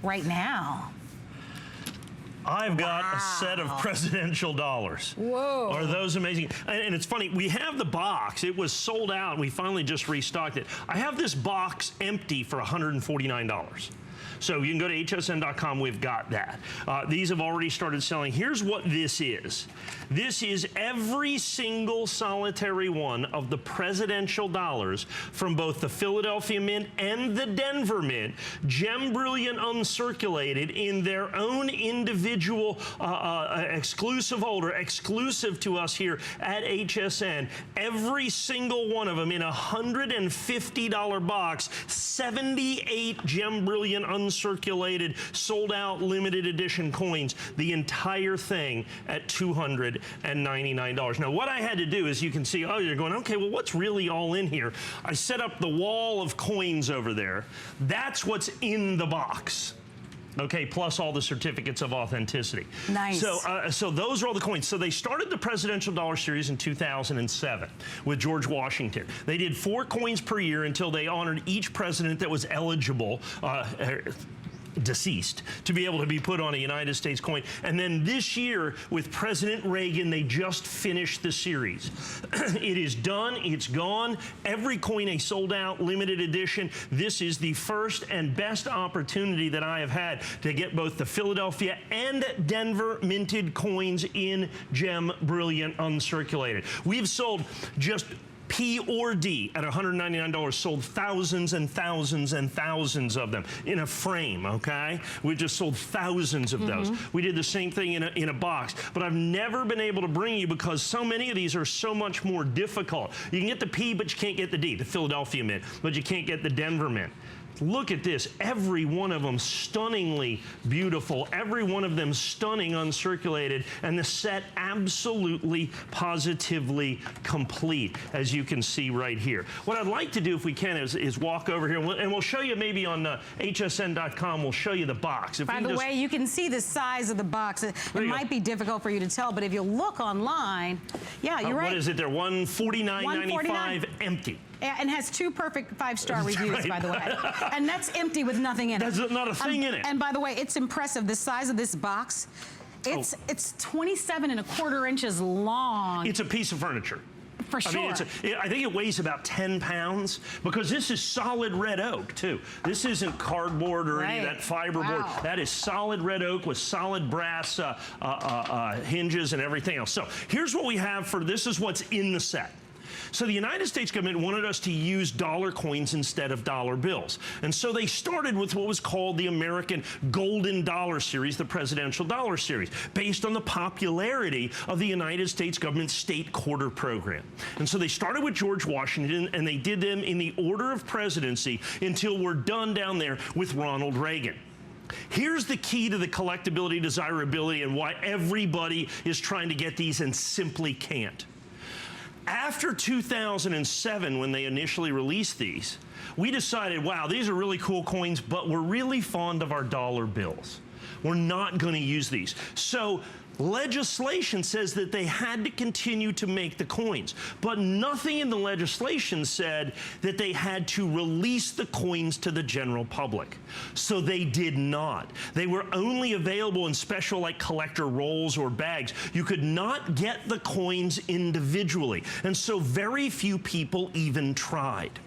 right now. I've got a set of presidential dollars. Whoa. Are those amazing? And it's funny, we have the box. It was sold out, and we finally just restocked it. I have this box empty for $149. So you can go to hsn.com, we've got that. These have already started selling. Here's what this is. This is every single solitary one of the presidential dollars from both the Philadelphia Mint and the Denver Mint, gem brilliant uncirculated in their own individual exclusive holder, exclusive to us here at HSN. Every single one of them in a $150 box, 78 gem brilliant uncirculated, sold out limited edition coins, the entire thing at $299. Now what I had to do is, you can see, oh, you're going, okay, well, what's really all in here? I set up the wall of coins over there. That's what's in the box. Okay, plus all the certificates of authenticity. Nice. So those are all the coins. So they started the Presidential Dollar Series in 2007 with George Washington. They did 4 coins per year until they honored each president that was eligible, deceased, to be able to be put on a United States coin. And then this year with President Reagan, they just finished the series. It is done, it's gone. Every coin a sold out limited edition. This is the first and best opportunity that I have had to get both the Philadelphia and Denver minted coins in gem brilliant uncirculated. We've sold just P or D at $199, sold thousands and thousands and thousands of them in a frame, okay? We just sold thousands of those. We did the same thing in a box, but I've never been able to bring you, because so many of these are so much more difficult. You can get the P, but you can't get the D, the Philadelphia Mint, but you can't get the Denver Mint. Look at this, every one of them stunningly beautiful, every one of them stunning uncirculated, and the set absolutely, positively complete, as you can see right here. What I'd like to do, if we can, is walk over here, and we'll show you maybe on hsn.com, we'll show you the box. By the way, you can see the size of the box. It might be difficult for you to tell, but if you look online, yeah, you're right. What is it there, $149.95 empty. And has 2 perfect 5-star reviews, by the way. And that's empty with nothing in it. There's not a thing in it. And by the way, it's impressive. The size of this box, it's 27¼ inches long. It's a piece of furniture. For sure. I mean, I think it weighs about 10 pounds, because this is solid red oak, too. This isn't cardboard or any of that fiberboard. Wow. That is solid red oak with solid brass hinges and everything else. So here's what we have for, this is what's in the set. So the United States government wanted us to use dollar coins instead of dollar bills. And so they started with what was called the American Golden Dollar Series, the Presidential Dollar Series, based on the popularity of the United States government's state quarter program. And so they started with George Washington, and they did them in the order of presidency until we're done down there with Ronald Reagan. Here's the key to the collectability, desirability, and why everybody is trying to get these and simply can't. After 2007, when they initially released these, we decided, wow, these are really cool coins, but we're really fond of our dollar bills. We're not going to use these. So legislation says that they had to continue to make the coins, but nothing in the legislation said that they had to release the coins to the general public. So they did not. They were only available in special, like, collector rolls or bags. You could not get the coins individually, and so very few people even tried.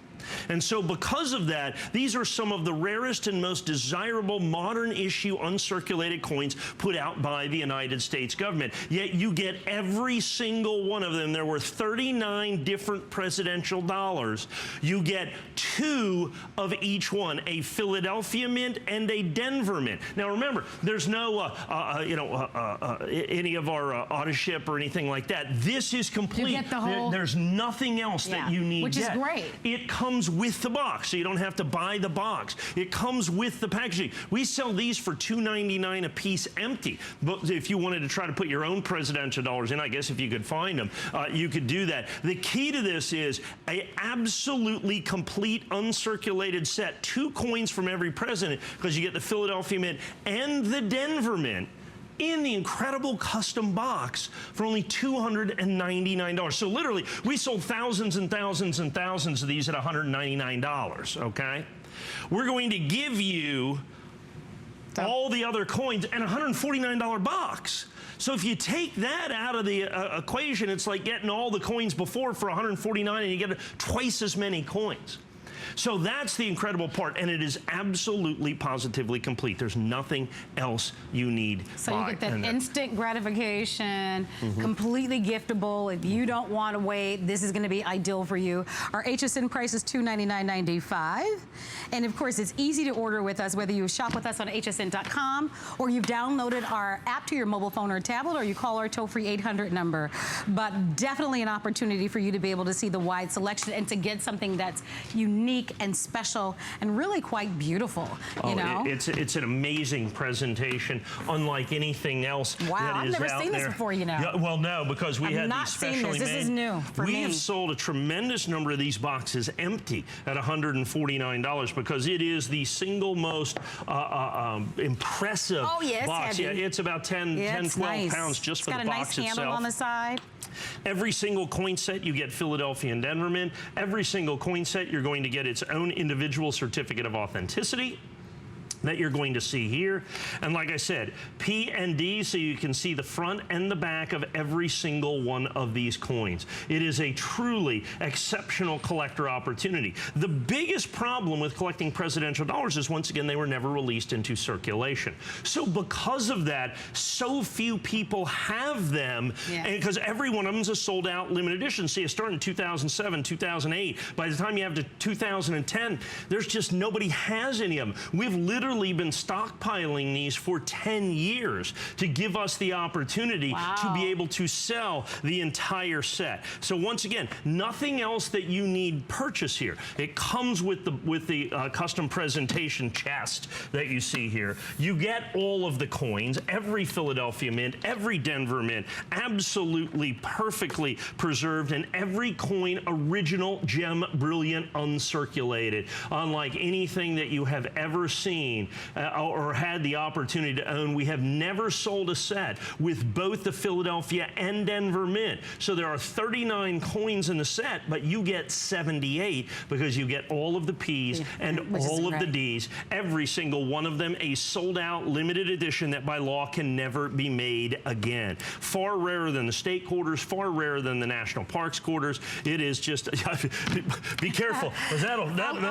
And so because of that, these are some of the rarest and most desirable modern issue uncirculated coins put out by the United States government. Yet you get every single one of them. There were 39 different presidential dollars. You get 2 of each one, a Philadelphia Mint and a Denver Mint. Now remember, there's no any of our auto ship or anything like that. This is complete. You get the whole, there's nothing else that you need. Which is great. It comes with the box, so you don't have to buy the box. It comes with the packaging. We sell these for $2.99 a piece empty. But if you wanted to try to put your own presidential dollars in, I guess if you could find them, you could do that. The key to this is an absolutely complete uncirculated set. 2 coins from every president, because you get the Philadelphia Mint and the Denver Mint in the incredible custom box for only $299. So literally, we sold thousands and thousands and thousands of these at $199, okay? We're going to give you all the other coins, and a $149 box. So if you take that out of the equation, it's like getting all the coins before for $149, and you get twice as many coins. So that's the incredible part, and it is absolutely, positively complete. There's nothing else you need. So you get that instant gratification, completely giftable. If you don't want to wait, this is going to be ideal for you. Our HSN price is $299.95. And of course, it's easy to order with us, whether you shop with us on hsn.com or you've downloaded our app to your mobile phone or tablet, or you call our toll-free 800 number. But definitely an opportunity for you to be able to see the wide selection and to get something that's unique and special and really quite beautiful. You know? It's an amazing presentation, unlike anything else that is out there. I've never seen this before, you know. Yeah, well, no, because we had these specially made. This is new for me. We have sold a tremendous number of these boxes empty at $149 because it is the single most impressive box. Heavy. Yeah, it's about 10, 12 pounds just for the box itself. It's got a nice handle on the side. Every single coin set, you get Philadelphia and Denver Mint. Every single coin set, you're going to get its own individual certificate of authenticity that you're going to see here. And like I said, P and D, so you can see the front and the back of every single one of these coins. It is a truly exceptional collector opportunity. The biggest problem with collecting presidential dollars is, once again, they were never released into circulation. So because of that, so few people have them, and because every one of them is a sold out limited edition. See, it started in 2007, 2008. By the time you have to 2010, there's just nobody has any of them. We've literally been stockpiling these for 10 years to give us the opportunity to be able to sell the entire set. So once again, nothing else that you need purchase here. It comes with the custom presentation chest that you see here. You get all of the coins, every Philadelphia Mint, every Denver Mint, absolutely perfectly preserved, and every coin original, gem, brilliant, uncirculated, unlike anything that you have ever seen or had the opportunity to own. We have never sold a set with both the Philadelphia and Denver Mint. So there are 39 coins in the set, but you get 78 because you get all of the P's and all of the D's. Every single one of them a sold-out limited edition that by law can never be made again. Far rarer than the state quarters, far rarer than the national parks quarters. It is just, be careful, because that'll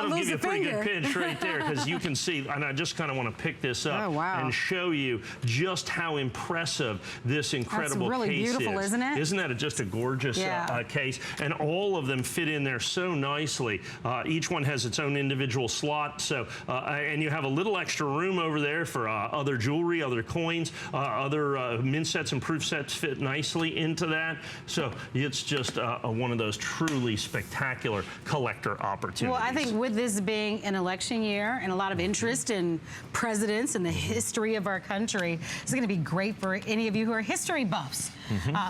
give you a pretty good pinch right there, because you can see, and I just kind of want to pick this up and show you just how impressive this incredible That's really case beautiful, is. Isn't it? Isn't that just a gorgeous case? And all of them fit in there so nicely. Each one has its own individual slot. So, and you have a little extra room over there for other jewelry, other coins, other mint sets and proof sets fit nicely into that. So it's just one of those truly spectacular collector opportunities. Well, I think with this being an election year and a lot of interest in presidents and the history of our country, it's going to be great for any of you who are history buffs.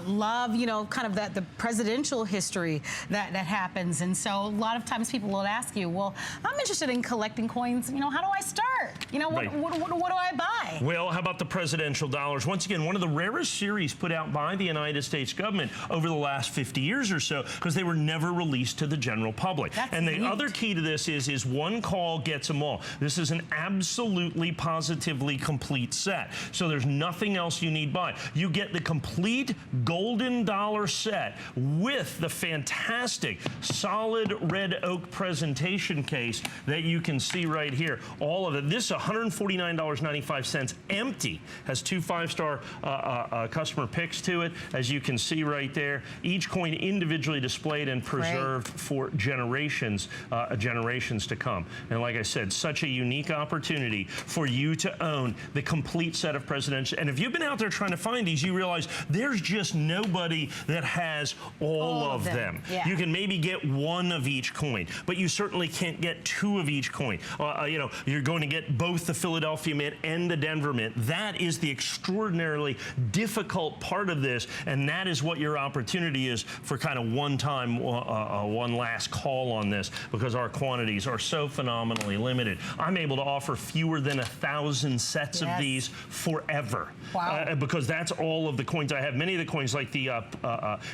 Love, you know, kind of the presidential history that happens. And so a lot of times people will ask you, well, I'm interested in collecting coins. You know, how do I start? You know, what do I buy? Well, how about the presidential dollars? Once again, one of the rarest series put out by the United States government over the last 50 years or so, because they were never released to the general public. And the other key to this is one call gets them all. This is an absolutely, positively complete set. So there's nothing else you need buy. You get the complete golden dollar set with the fantastic solid red oak presentation case that you can see right here. All of it. This is $149.95 empty. Has 2 5-star customer picks to it, as you can see right there. Each coin individually displayed and preserved for generations to come. And like I said, such a unique opportunity for you to own the complete set of presidential. And if you've been out there trying to find these, you realize there's just nobody that has all of them. You can maybe get one of each coin, but you certainly can't get 2 of each coin. You know, you're going to get both the Philadelphia Mint and the Denver Mint. That is the extraordinarily difficult part of this, and that is what your opportunity is for kind of one last call on this, because our quantities are so phenomenally limited. I'm able to offer fewer than 1,000 sets of these forever. Wow. Because that's all of the coins I have. Many of the coins, like the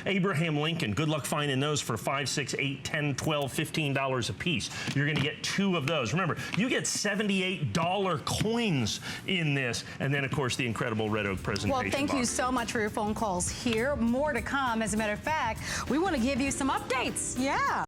Abraham Lincoln, good luck finding those for $5, $6, $8, $10, $12, $15 a piece. You're going to get 2 of those. Remember, you get $78 coins in this, and then, of course, the incredible red oak presentation Well, thank you box. so much for your phone calls here. More to come. As a matter of fact, we want to give you some updates. Yeah.